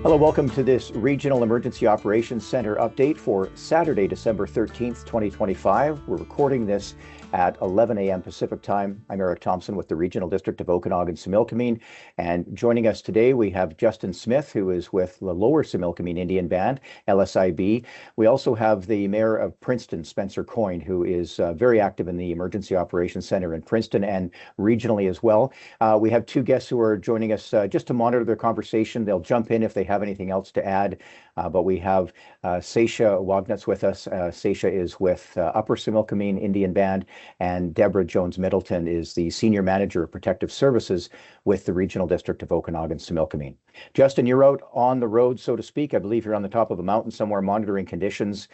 Hello, welcome to this Regional Emergency Operations Center update for Saturday, December 13th, 2025. We're recording this at 11 a.m. Pacific time. I'm Erick Thompson with the Regional District of Okanagan-Similkameen. And joining us today, we have Justin Smith, who is with the Lower Similkameen Indian Band, LSIB. We also have the Mayor of Princeton, Spencer Coyne, who is very active in the Emergency Operations Center in Princeton and regionally as well. We have two guests who are joining us just to monitor their conversation. They'll jump in if they have anything else to add. But we have Sasha Wagnitz with us. Sasha is with Upper Similkameen Indian Band, and Deborah Jones-Middleton is the Senior Manager of Protective Services with the Regional District of Okanagan-Similkameen. Justin, you're out on the road, so to speak. I believe you're on the top of a mountain somewhere monitoring conditions.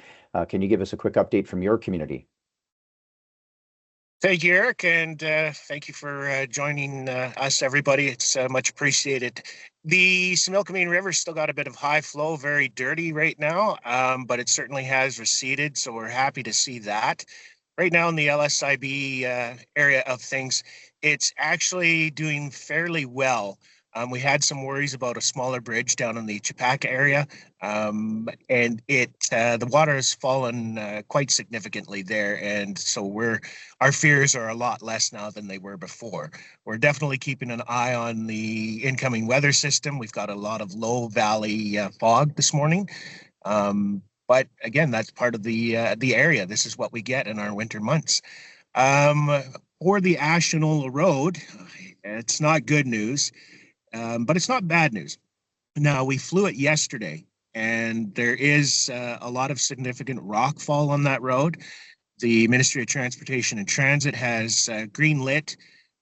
Can you give us a quick update from your community? Thank you, Eric, and thank you for joining us, everybody. It's much appreciated. The Similkameen River still got a bit of high flow, very dirty right now, but it certainly has receded, so we're happy to see that. Right now in the LSIB area of things, it's actually doing fairly well. We had some worries about a smaller bridge down in the Chipaka area, and the water has fallen quite significantly there, and so our fears are a lot less now than they were before. We're definitely keeping an eye on the incoming weather system. We've got a lot of low valley fog this morning, but again, that's part of the area. This is what we get in our winter months. For the Ashenola Road, it's not good news. But it's not bad news. Now, we flew it yesterday, and there is a lot of significant rock fall on that road. The Ministry of Transportation and Transit has green-lit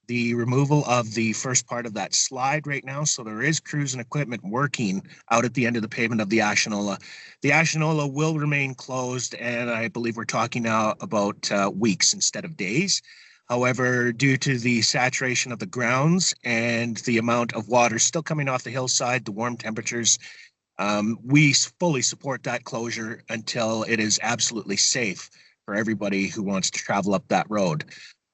the removal of the first part of that slide right now, so there is crews and equipment working out at the end of the pavement of the Ashenola. The Ashenola will remain closed, and I believe we're talking now about weeks instead of days. However, due to the saturation of the grounds and the amount of water still coming off the hillside, the warm temperatures, we fully support that closure until it is absolutely safe for everybody who wants to travel up that road.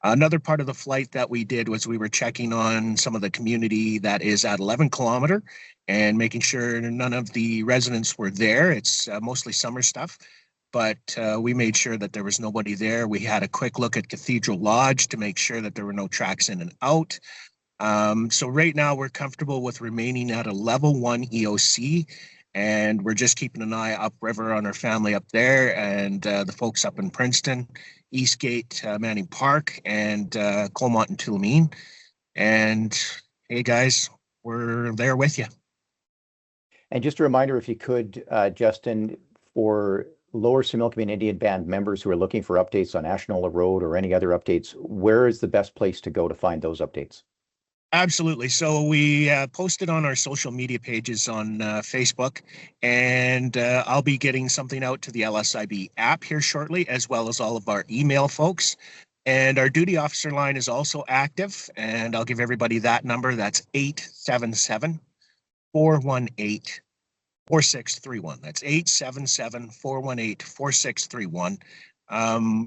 Another part of the flight that we did was we were checking on some of the community that is at 11 kilometer and making sure none of the residents were there. It's mostly summer stuff. But we made sure that there was nobody there. We had a quick look at Cathedral Lodge to make sure that there were no tracks in and out. So right now we're comfortable with remaining at a level 1 EOC, and we're just keeping an eye upriver on our family up there and the folks up in Princeton, Eastgate, Manning Park, and Colmont and Tulameen. And hey guys, we're there with you. And just a reminder, if you could, Justin, for Lower Similkameen Indian Band members who are looking for updates on Ashenola Road or any other updates, where is the best place to go to find those updates? Absolutely. So we posted on our social media pages on Facebook, and I'll be getting something out to the LSIB app here shortly, as well as all of our email folks. And our duty officer line is also active, and I'll give everybody that number. That's 877-418-4631. That's 877-418-4631.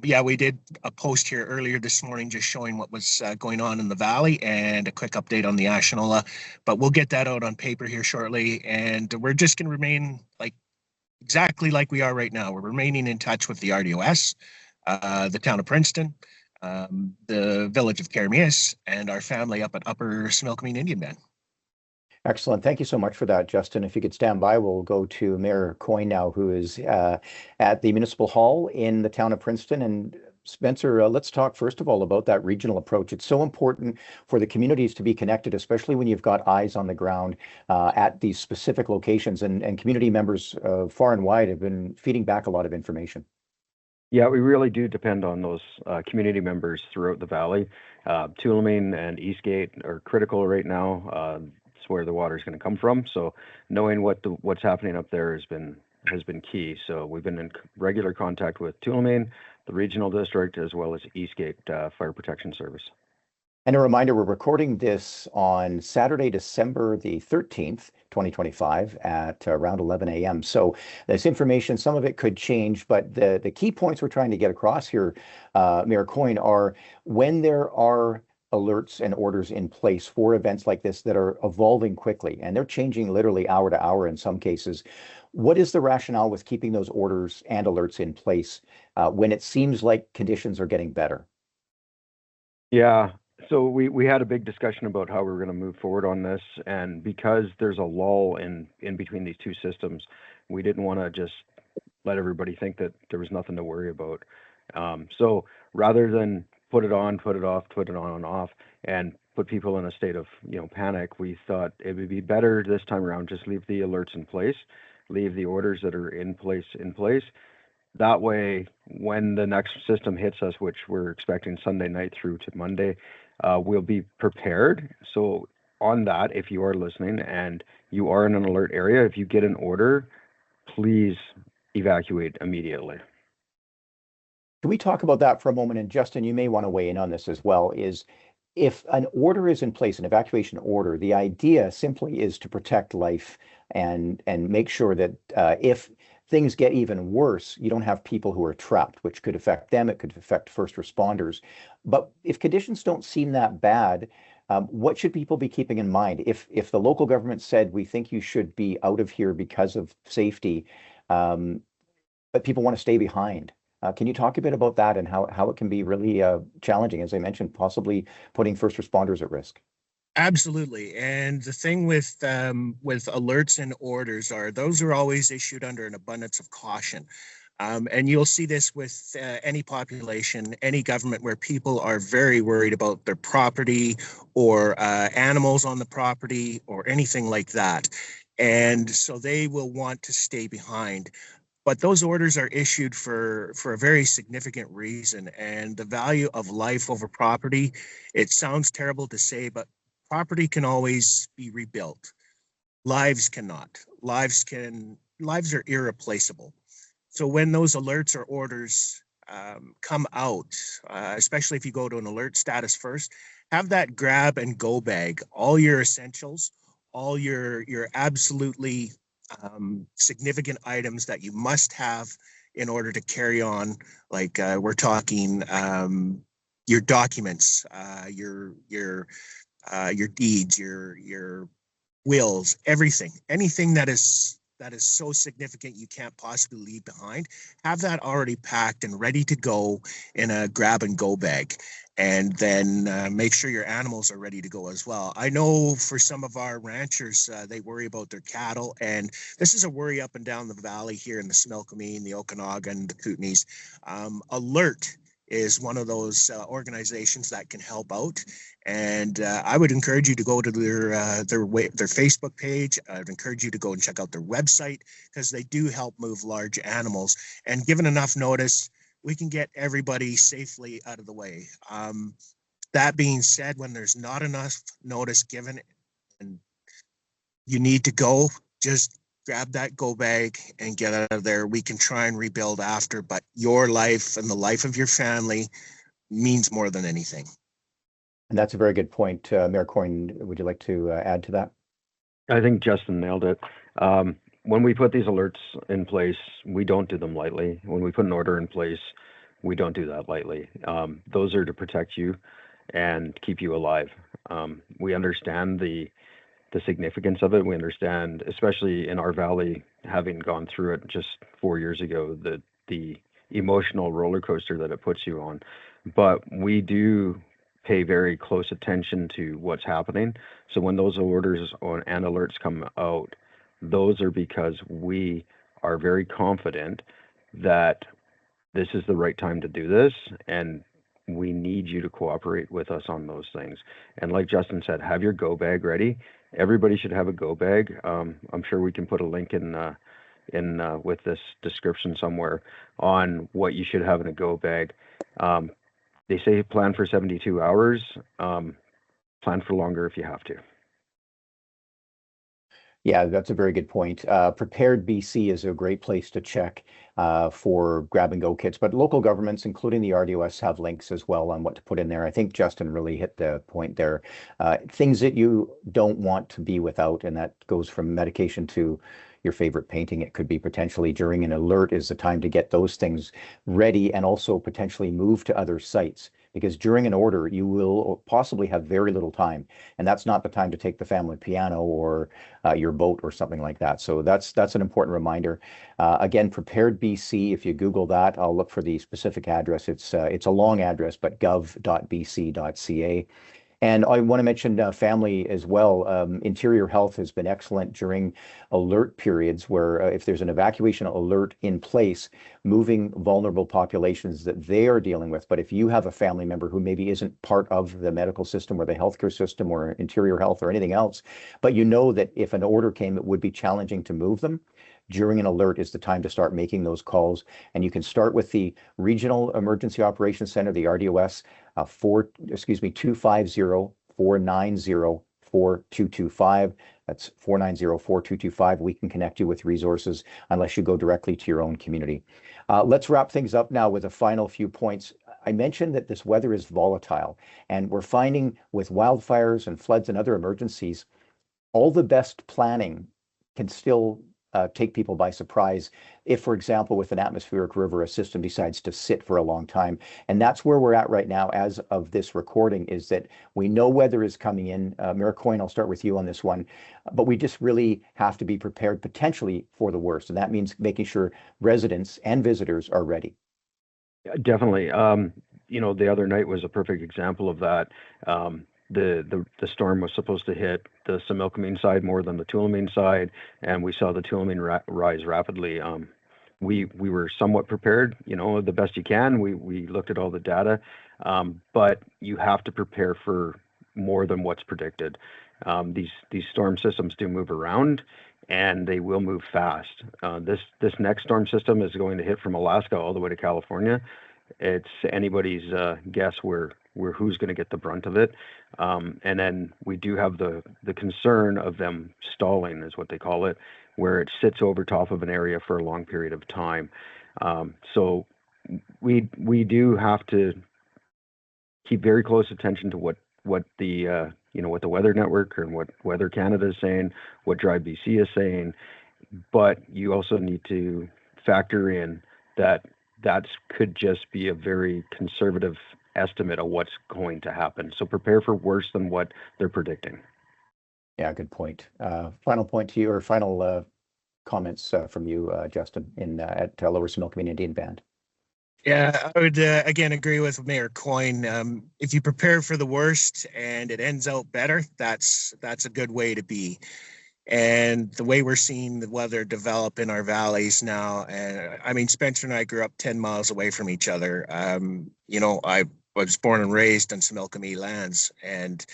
Yeah, we did a post here earlier this morning just showing what was going on in the valley and a quick update on the Ashenola, but we'll get that out on paper here shortly, and we're just going to remain exactly like we are right now. We're remaining in touch with the RDOS, the town of Princeton, the village of Caramias, and our family up at Upper Similkameen Indian Band. Excellent. Thank you so much for that, Justin. If you could stand by, we'll go to Mayor Coyne now, who is at the Municipal Hall in the town of Princeton. And Spencer, let's talk first of all about that regional approach. It's so important for the communities to be connected, especially when you've got eyes on the ground at these specific locations. And community members far and wide have been feeding back a lot of information. Yeah, we really do depend on those community members throughout the valley. Tulameen and Eastgate are critical right now. Where the water is going to come from. So knowing what's happening up there has been key. So we've been in regular contact with Tulameen, the regional district, as well as Eastgate Fire Protection Service. And a reminder, we're recording this on Saturday, December the 13th, 2025 at around 11 a.m. So this information, some of it could change, but the key points we're trying to get across here, Mayor Coyne, are when there are alerts and orders in place for events like this that are evolving quickly, and they're changing literally hour to hour in some cases. What is the rationale with keeping those orders and alerts in place when it seems like conditions are getting better? Yeah. So we had a big discussion about how we were going to move forward on this, and because there's a lull in between these two systems, we didn't want to just let everybody think that there was nothing to worry about. So rather than put it on, put it off, put it on and off, and put people in a state of panic, we thought it would be better this time around just leave the alerts in place, leave the orders that are in place. That way, when the next system hits us, which we're expecting Sunday night through to Monday, we'll be prepared. So on that, if you are listening and you are in an alert area, if you get an order, please evacuate immediately. Can we talk about that for a moment? And Justin, you may want to weigh in on this as well, is if an order is in place, an evacuation order, the idea simply is to protect life and make sure that if things get even worse, you don't have people who are trapped, which could affect them. It could affect first responders. But if conditions don't seem that bad, what should people be keeping in mind? If the local government said, we think you should be out of here because of safety, but people want to stay behind. Can you talk a bit about that and how it can be really challenging, as I mentioned, possibly putting first responders at risk? Absolutely. And the thing with alerts and orders are those are always issued under an abundance of caution. And you'll see this with any population, any government where people are very worried about their property or animals on the property or anything like that. And so they will want to stay behind. But those orders are issued for a very significant reason. And the value of life over property, it sounds terrible to say, but property can always be rebuilt. Lives cannot. Lives are irreplaceable. So when those alerts or orders come out, especially if you go to an alert status first, have that grab and go bag, all your essentials, all your absolutely significant items that you must have in order to carry on. Like we're talking your documents, your deeds, your wills, anything that is so significant you can't possibly leave behind. Have that already packed and ready to go in a grab and go bag. And then make sure your animals are ready to go as well. I know for some of our ranchers, they worry about their cattle, and this is a worry up and down the valley here in the Similkameen, the Okanagan, the Kootenays. Alert is one of those organizations that can help out. And I would encourage you to go to their Facebook page. I'd encourage you to go and check out their website because they do help move large animals. And given enough notice, we can get everybody safely out of the way. That being said, when there's not enough notice given and you need to go, just grab that go bag and get out of there. We can try and rebuild after, but your life and the life of your family means more than anything. And that's a very good point. Mayor Coyne, would you like to add to that? I think Justin nailed it. When we put these alerts in place, we don't do them lightly. When we put an order in place, we don't do that lightly. Those are to protect you and keep you alive. We understand the significance of it. We understand, especially in our valley, having gone through it just 4 years ago, the emotional roller coaster that it puts you on. But we do pay very close attention to what's happening. So when those orders and alerts come out, those are because we are very confident that this is the right time to do this, and we need you to cooperate with us on those things. And like Justin said, have your go bag ready. Everybody should have a go bag. I'm sure we can put a link in with this description somewhere on what you should have in a go bag. They say plan for 72 hours. Plan for longer if you have to. Yeah, that's a very good point. Prepared BC is a great place to check for grab and go kits, but local governments, including the RDOS, have links as well on what to put in there. I think Justin really hit the point there. Things that you don't want to be without, and that goes from medication to your favorite painting. It could be potentially during an alert is the time to get those things ready and also potentially move to other sites, because during an order, you will possibly have very little time. And that's not the time to take the family piano or your boat or something like that. So that's an important reminder. Again, Prepared BC, if you Google that, I'll look for the specific address. It's a long address, but gov.bc.ca. And I want to mention family as well. Interior Health has been excellent during alert periods where if there's an evacuation alert in place, moving vulnerable populations that they are dealing with. But if you have a family member who maybe isn't part of the medical system or the healthcare system or interior health or anything else, but you know that if an order came, it would be challenging to move them, during an alert is the time to start making those calls. And you can start with the Regional Emergency Operations Center, the RDOS, 250-490-4225. That's 490-4225. We can connect you with resources unless you go directly to your own community. Let's wrap things up now with a final few points. I mentioned that this weather is volatile, and we're finding with wildfires and floods and other emergencies, all the best planning can still take people by surprise if, for example, with an atmospheric river, a system decides to sit for a long time. And that's where we're at right now as of this recording, is that we know weather is coming in. Mayor Coyne, I'll start with you on this one, but we just really have to be prepared potentially for the worst. And that means making sure residents and visitors are ready. Definitely. The other night was a perfect example of that. The storm was supposed to hit the Similkameen side more than the Tulameen side, and we saw the Tulameen rise rapidly. We were somewhat prepared, the best you can. We looked at all the data, but you have to prepare for more than what's predicted. These storm systems do move around, and they will move fast. This next storm system is going to hit from Alaska all the way to California. It's anybody's guess where who's going to get the brunt of it. And then we do have the concern of them stalling, is what they call it, where it sits over top of an area for a long period of time. So we do have to keep very close attention to what the what the Weather Network and what Weather Canada is saying, what Drive BC is saying, but you also need to factor in that could just be a very conservative estimate of what's going to happen. So prepare for worse than what they're predicting. Yeah, good point. Final point to you, or final comments from you, Justin, at Lower Similkameen Indian Band. Yeah, I would again agree with Mayor Coyne. If you prepare for the worst and it ends out better, that's a good way to be. And the way we're seeing the weather develop in our valleys now, and I mean, Spencer and I grew up 10 miles away from each other. I was born and raised on Similkameen lands, and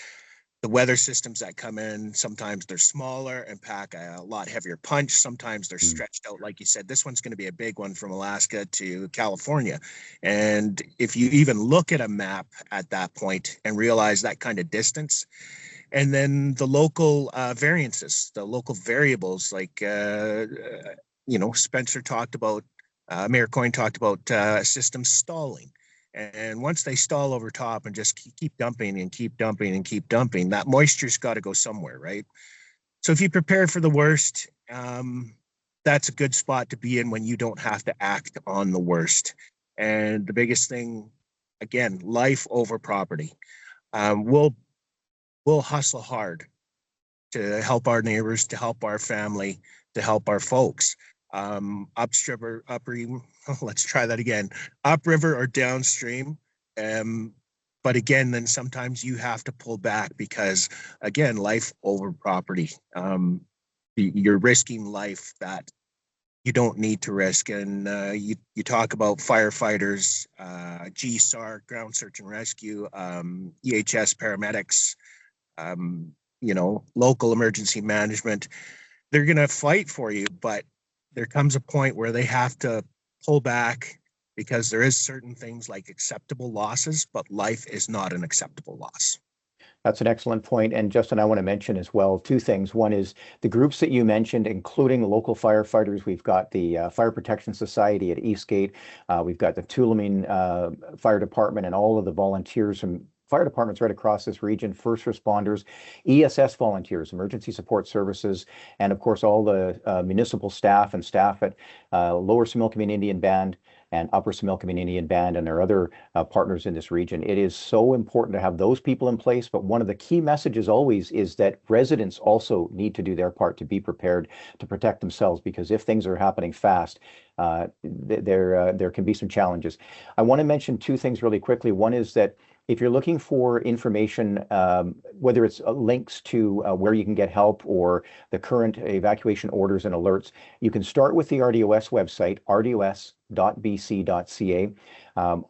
the weather systems that come in, sometimes they're smaller and pack a lot heavier punch. Sometimes they're stretched out. Like you said, this one's going to be a big one from Alaska to California. And if you even look at a map at that point and realize that kind of distance, and then the local variances, the local variables, like, Spencer talked about, Mayor Coyne talked about systems stalling. And once they stall over top and just keep dumping and keep dumping and keep dumping, that moisture's got to go somewhere, right? So if you prepare for the worst, that's a good spot to be in when you don't have to act on the worst. And the biggest thing, again, life over property. We'll hustle hard to help our neighbors, to help our family, to help our folks. Upriver or downstream. But again, then sometimes you have to pull back because, again, life over property. You're risking life that you don't need to risk. And you talk about firefighters, GSAR, ground search and rescue, EHS paramedics, local emergency management. They're going to fight for you, but there comes a point where they have to pull back because there is certain things like acceptable losses, but life is not an acceptable loss. That's an excellent point. And Justin, I want to mention as well, two things. One is the groups that you mentioned, including local firefighters. We've got the Fire Protection Society at Eastgate. We've got the Tulameen Fire Department and all of the volunteers from fire departments right across this region, first responders, ESS volunteers, emergency support services, and of course all the municipal staff and staff at Lower Similkameen Indian Band and Upper-Similkameen Indian Band and our other partners in this region. It is so important to have those people in place, but one of the key messages always is that residents also need to do their part to be prepared to protect themselves, because if things are happening fast, there can be some challenges. I want to mention two things really quickly. One is that if you're looking for information, whether it's links to where you can get help or the current evacuation orders and alerts, you can start with the RDOS website, rdos.bc.ca.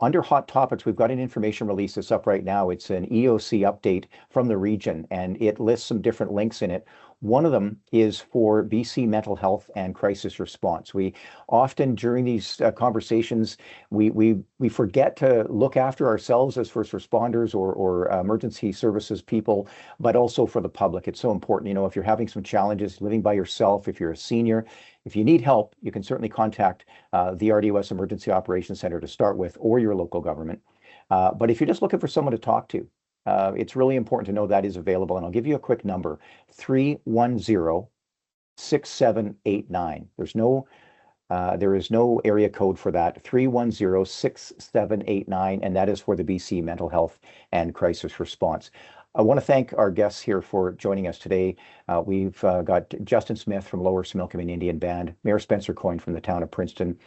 Under Hot Topics, we've got an information release that's up right now. It's an EOC update from the region, and it lists some different links in it. One of them is for BC mental health and crisis response. We often, during these conversations, we forget to look after ourselves as first responders or emergency services people, but also for the public. It's so important. You know, if you're having some challenges living by yourself, if you're a senior, if you need help, you can certainly contact the RDOS Emergency Operations Center to start with, or your local government. But if you're just looking for someone to talk to, it's really important to know that is available. And I'll give you a quick number, 310-6789. There is no area code for that, 310-6789, and that is for the BC Mental Health and Crisis Response. I want to thank our guests here for joining us today. We've got Justin Smith from Lower Similkameen Indian Band, Mayor Spencer Coyne from the town of Princeton.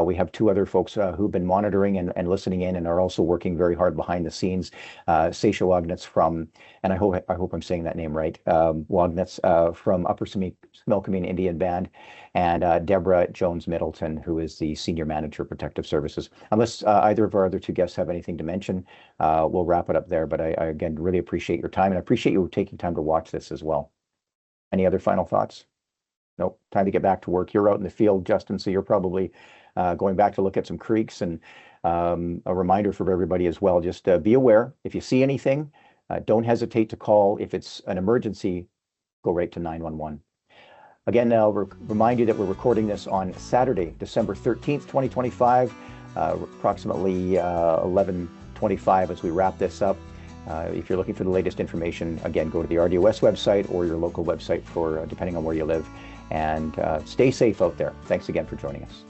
We have two other folks who've been monitoring and listening in and are also working very hard behind the scenes. Seisha Wagnitz from, and I hope I'm saying that name right, Wagnitz from Upper Similkameen Indian Band, and Deborah Jones-Middleton, who is the Senior Manager of Protective Services. Unless either of our other two guests have anything to mention, we'll wrap it up there. But I again, really appreciate your time, and I appreciate you taking time to watch this as well. Any other final thoughts? Nope. Time to get back to work. You're out in the field, Justin, so you're probably going back to look at some creeks. And a reminder for everybody as well, just be aware. If you see anything, don't hesitate to call. If it's an emergency, go right to 911. Again, I'll remind you that we're recording this on Saturday, December 13th, 2025, approximately 11:25 as we wrap this up. If you're looking for the latest information, again, go to the RDOS website or your local website for depending on where you live. And stay safe out there. Thanks again for joining us.